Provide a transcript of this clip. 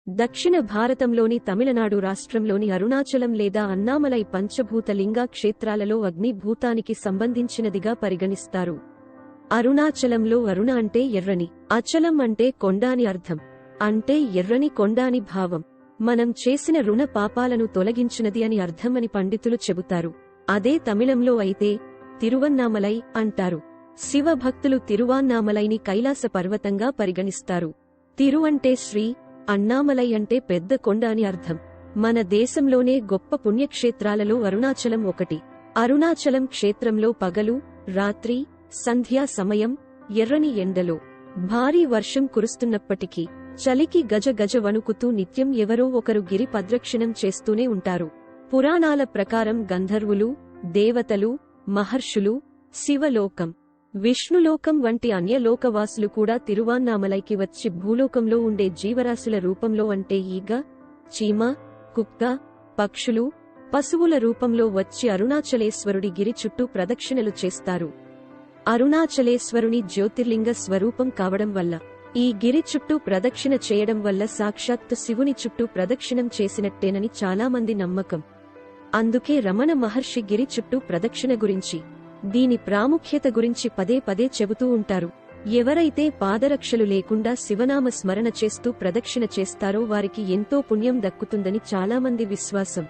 దక్షిణ భారతంలోని తమిళనాడు రాష్ట్రంలోని అరుణాచలం లేదా అన్నామలై పంచభూత లింగా క్షేత్రాలలో అగ్ని భూతానికి సంబంధించినదిగా పరిగణిస్తారు. అరుణాచలంలో అరుణ అంటే ఎర్రని, అచలం అంటే కొండ అని అర్థం. అంటే ఎర్రని కొండ అని భావం. మనం చేసిన రుణ పాపాలను తొలగించినది అని అర్థమని పండితులు చెబుతారు. అదే తమిళంలో అయితే తిరువన్నామలై అంటారు. శివ భక్తులు తిరువాన్నామలైని కైలాస పర్వతంగా పరిగణిస్తారు. తిరు అంటే శ్రీ, అన్నామలై అంటే పెద్ద కొండ అని అర్థం. మన దేశంలోనే గొప్ప పుణ్యక్షేత్రాలలో అరుణాచలం ఒకటి. అరుణాచలం క్షేత్రంలో పగలు, రాత్రి, సంధ్యా సమయం, ఎర్రని ఎండలో భారీ వర్షం కురుస్తున్నప్పటికీ చలికి గజ గజ వణుకుతూ నిత్యం ఎవరో ఒకరు గిరి ప్రదక్షిణం చేస్తూనే ఉంటారు. పురాణాల ప్రకారం గంధర్వులు, దేవతలు, మహర్షులు, శివలోకం, విష్ణులోకం వంటి అన్యలోకవాసులు కూడా తిరువాన్నామలైకి వచ్చి భూలోకంలో ఉండే జీవరాశుల రూపంలో అంటే ఈగ, చీమ, కుక్క, పక్షులు, పశువుల రూపంలో వచ్చి అరుణాచలేశ్వరుడి గిరి చుట్టూ ప్రదక్షిణలు చేస్తారు. అరుణాచలేశ్వరుని జ్యోతిర్లింగ స్వరూపం కావడం వల్ల, ఈ గిరి చుట్టూ ప్రదక్షిణ చేయడం వల్ల సాక్షాత్తు శివుని చుట్టూ ప్రదక్షిణం చేసినట్టేనని చాలామంది నమ్మకం. అందుకే రమణ మహర్షి గిరి చుట్టూ ప్రదక్షిణ గురించి, దీని ప్రాముఖ్యత గురించి పదే పదే చెబుతూ ఉంటారు. ఎవరైతే పాదరక్షలు లేకుండా శివనామ స్మరణ చేస్తూ ప్రదక్షిణ చేస్తారో వారికి ఎంతో పుణ్యం దక్కుతుందని చాలామంది విశ్వాసం.